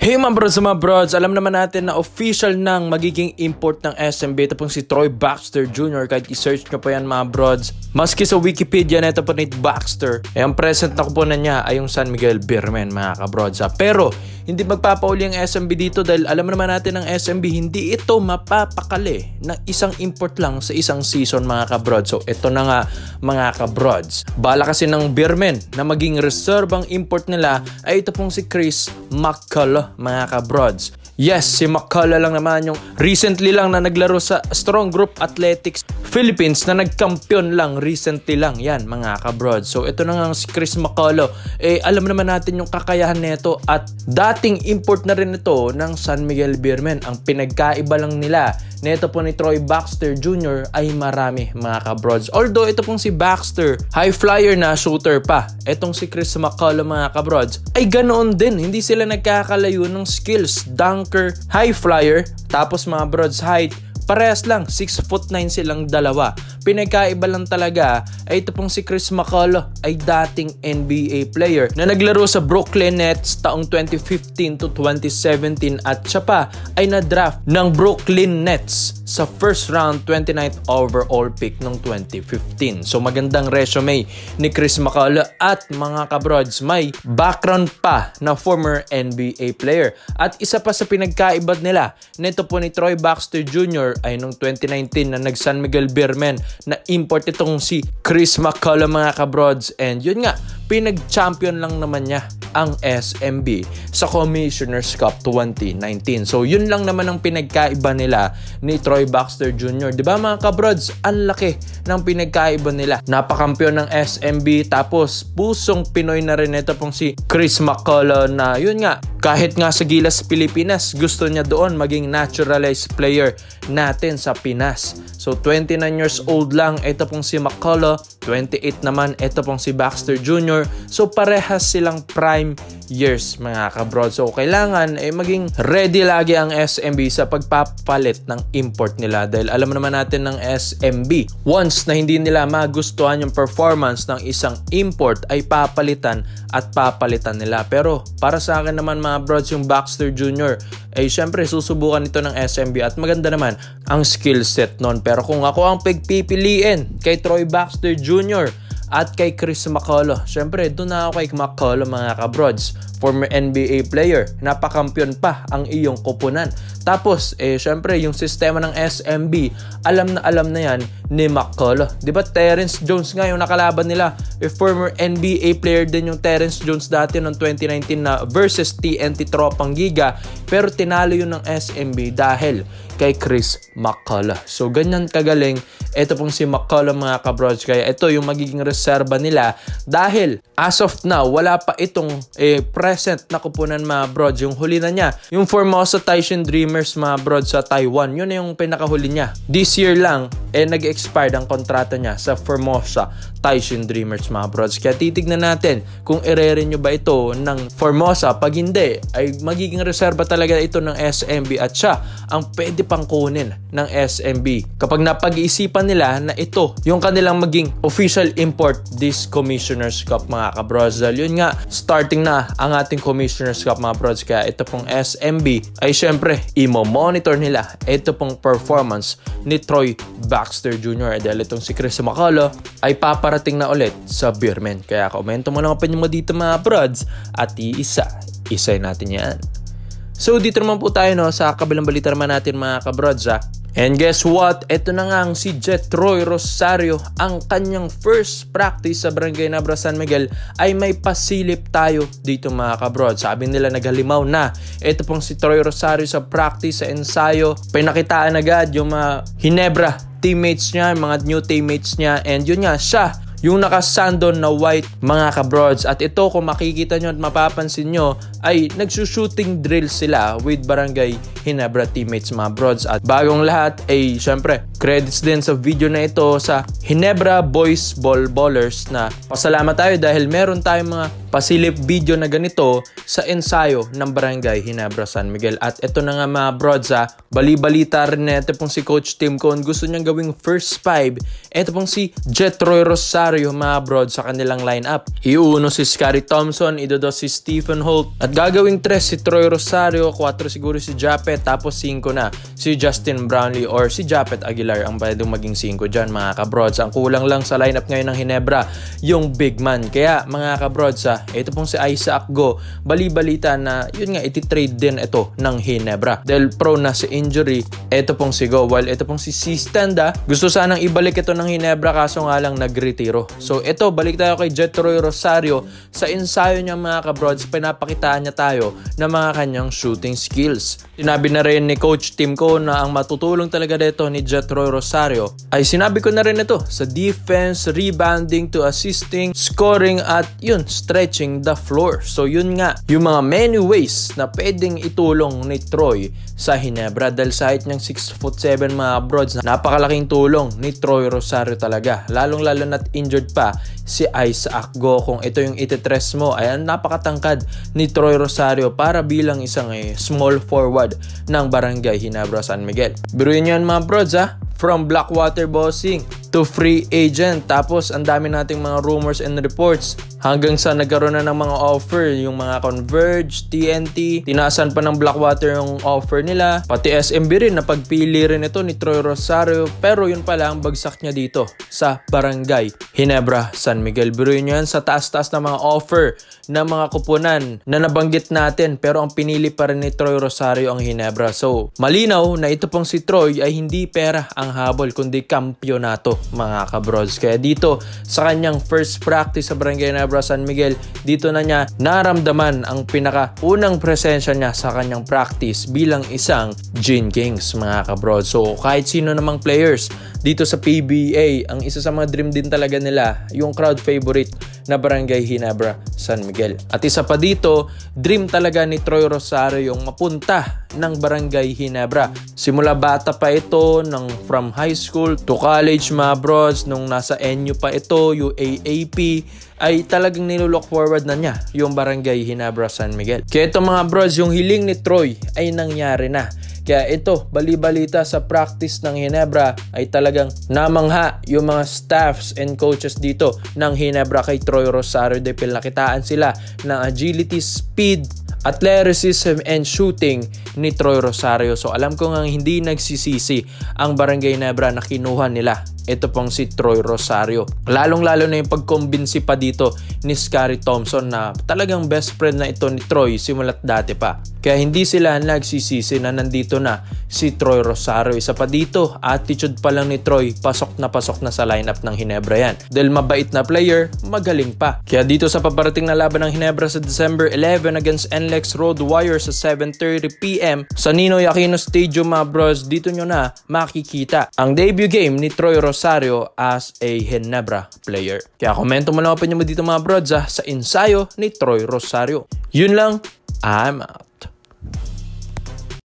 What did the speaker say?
Hey mga brods, alam naman natin na official nang magiging import ng SMB. Ito pong si Troy Baxter Jr. Kahit i-search nyo pa yan mga brods. Maski sa Wikipedia na ito po ni Baxter, ang present na kuponan niya ay yung San Miguel Beermen mga kabrods. Pero hindi magpapauli ang SMB dito dahil alam naman natin ng SMB hindi ito mapapakali ng isang import lang sa isang season mga kabrods. So ito na nga mga kabrods. Bala kasi ng Beermen na maging reserve ang import nila ay ito pong si Chris McCullough mga kabrods. Yes, si McCullough lang naman yung recently lang na naglaro sa Strong Group Athletics Philippines na nagkampiyon lang recently lang yan mga kabrods. So ito na nga si Chris McCullough. Alam naman natin yung kakayahan nito at dating import na rin ito ng San Miguel Beermen. Ang pinagkaiba lang nila nito po ni Troy Baxter Jr. ay marami mga kabrods. Although ito pong si Baxter, high flyer na shooter pa. Itong si Chris McCullough mga kabrods ay ganoon din. Hindi sila nagkakalayo ng skills. Dunker, high flyer, tapos mga brods height. Parehas lang, 6'9" silang dalawa. Pinagkaiba lang talaga ay ito pong si Chris McCullough ay dating NBA player na naglaro sa Brooklyn Nets taong 2015 to 2017 at siya pa ay na-draft ng Brooklyn Nets sa first round 29th overall pick ng 2015. So magandang resume ni Chris McCullough at mga kabrods may background pa na former NBA player. At isa pa sa pinagkaiba nila nito po ni Troy Baxter Jr. ay noong 2019 na nag-San Miguel Beermen na import itong si Chris McCullough mga kabrods. And yun nga, pinag-champion lang naman niya ang SMB sa Commissioner's Cup 2019. So yun lang naman ang pinagkaiba nila ni Troy Baxter Jr. Diba mga kabrods? Ang laki ng pinagkaiba nila. Napakampiyon ng SMB tapos pusong Pinoy na rin ito pong si Chris McCullough na yun nga, kahit nga sa Gilas Pilipinas, gusto niya doon maging naturalized player natin sa Pinas. So 29 years old lang ito pong si McCullough, 28 naman ito pong si Baxter Jr. So parehas silang prime years mga kabroad. So kailangan maging ready lagi ang SMB sa pagpapalit ng import nila dahil alam naman natin ng SMB once na hindi nila magustuhan yung performance ng isang import ay papalitan at papalitan nila. Pero para sa akin naman mga broads, yung Baxter Jr. ay syempre susubukan ito ng SMB at maganda naman ang skill set nun. Pero kung ako ang pagpipiliin kay Troy Baxter Jr. at kay Chris McCullough, syempre doon na ako kay McCullough mga kabrods. Former NBA player, napakampiyon pa ang iyong koponan. Tapos, syempre, yung sistema ng SMB, alam na yan ni McCullough. Diba Terrence Jones nga yung nakalaban nila? Former NBA player din yung Terrence Jones dati noong 2019 na versus TNT Tropang Giga. Pero tinalo yun ng SMB dahil kay Chris McCullough. So, ganyan kagaling. Ito pong si McCullough mga kabrods. Kaya ito yung magiging reserba nila. Dahil, as of now, wala pa itong present na kupunan mga brods. Yung huli na niya, yung Formosa Taishin Dreamers mga brods sa Taiwan. Yun na yung pinakahuli niya. This year lang, nag-expired ang kontrata niya sa Formosa Taishin Dreamers mga brods. Kaya titignan natin kung i-renew ba ito ng Formosa. Pag hindi, ay magiging reserba talaga ito ng SMB at siya ang pwede pang kunin ng SMB kapag napag-iisipan nila na ito yung kanilang maging official import this Commissioner's Cup mga kabrods. Dahil yun nga, starting na ang ating Commissioner's Cup mga brods. Kaya ito pong SMB ay syempre imo-monitor nila ito pong performance ni Troy Baxter Jr. Dahil itong si Chris McCullough ay paparating na ulit sa Beermen. Kaya komento mo lang pa nyo dito mga brods at isa natin yan. So dito naman po tayo sa kabilang balita naman natin mga kabrods. And guess what? Ito na nga ang si Jetroy Rosario. Ang kanyang first practice sa Barangay Nabra San Miguel ay may pasilip tayo dito mga kabrods. Sabi nila naghalimaw na. Ito pong si Troy Rosario sa practice, sa ensayo. Pinakitaan agad yung mga Hinebra teammates niya, mga new teammates niya. And yun nga, siya yung nakasandon na white mga kabrods. At ito kung makikita nyo at mapapansin nyo ay nagsushooting drill sila with Barangay Ginebra teammates mga brods. At bagong lahat ay syempre credits din sa video na ito sa Ginebra Boys Ballers na pasalamat tayo dahil meron tayong mga pasilip video na ganito sa ensayo ng Barangay Ginebra San Miguel. At ito na nga mga brods, bali-balita rin na ito pong si Coach Tim Cone gusto niyang gawing first 5. Ito pong si Jetroy Rosario mga brods sa kanilang lineup. Iuno si Scary Thompson, idodo si Stephen Holt, at gagawing 3 si Troy Rosario, 4 siguro si Japet, tapos 5 na si Justin Brownlee or si Japet Aguilar ang pwedeng maging 5 dyan mga kabrods. Ang kulang lang sa lineup ngayon ng Ginebra yung big man. Kaya mga kabrods, ito pong si Isaac Go, bali-balita na yun nga iti-trade din ito ng Ginebra dahil prone na si injury. Ito pong si Go, while ito pong si C-Stand gusto sanang ibalik ito ng Ginebra kaso nga lang nagretiro. So ito, balik tayo kay Jetroy Rosario. Sa ensayo niya mga kabrods, pinapakitaan niya tayo ng mga kanyang shooting skills. Sinabi na rin ni Coach Tim Cone na ang matutulong talaga dito ni Jetroy Rosario ay sinabi ko na rin ito sa defense, rebounding to assisting, scoring at yun, stretching the floor. So yun nga, yung mga many ways na pwedeng itulong ni Troy sa Ginebra dahil sa height niyang 6'7" mga brods, napakalaking tulong ni Troy Rosario talaga. Lalong-lalo na't injured pa si Isaac Go. Kung ito yung ititres mo, ay napakatangkad ni Troy Rosario para bilang isang small forward ng Barangay Ginebra San Miguel. Biruin nyo yan mga brods, from Blackwater Bossing to free agent. Tapos ang dami nating mga rumors and reports hanggang sa nagkaroon na ng mga offer, yung mga Converge, TNT, tinaasan pa ng Blackwater yung offer nila. Pati SMB rin, napagpili rin ito ni Troy Rosario. Pero yun pala ang bagsak niya dito sa Barangay Ginebra San Miguel. Biruin nyo yan sa taas-taas na mga offer ng mga kupunan na nabanggit natin, pero ang pinili pa rin ni Troy Rosario ang Ginebra. So malinaw na ito pong si Troy ay hindi pera ang habol kundi kampyonato mga kabrods. Kaya dito sa kanyang first practice sa Barangay Ginebra San Miguel, dito na niya naramdaman ang pinakaunang presensya niya sa kanyang practice bilang isang Gene Kings mga kabrods. So kahit sino namang players dito sa PBA, ang isa sa mga dream din talaga nila yung crowd favorite na Barangay Ginebra San Miguel. At isa pa dito, dream talaga ni Troy Rosario yung mapunta ng Barangay Ginebra. Simula bata pa ito, from high school to college mga brods, nung nasa NU pa ito, UAAP, ay talagang nilook forward na niya yung Barangay Ginebra San Miguel. Kaya ito mga brods, yung hiling ni Troy ay nangyari na. Kaya ito, bali-balita sa practice ng Ginebra ay talagang namangha yung mga staffs and coaches dito ng Ginebra kay Troy Rosario dahil pinakitaan sila ng agility, speed, athleticism, and shooting ni Troy Rosario. So alam ko nga hindi nagsisisi ang Barangay Ginebra na kinuha nila ito pong si Troy Rosario. Lalong-lalo na yung pagkumbinsi pa dito ni Scary Thompson na talagang best friend na ito ni Troy simula't dati pa. Kaya hindi sila nagsisisi na nandito na si Troy Rosario. Isa pa dito, attitude pa lang ni Troy, pasok na sa lineup ng Ginebra yan. Dahil mabait na player, magaling pa. Kaya dito sa paparating na laban ng Ginebra sa December 11 against NLEX Road Warriors sa 7:30 PM sa Ninoy Aquino Stadium mga bros, dito nyo na makikita ang debut game ni Troy Rosario as a Ginebra player. Kaya komento mo lang pa nyo dito mga brods sa ensayo ni Troy Rosario. Yun lang, I'm out.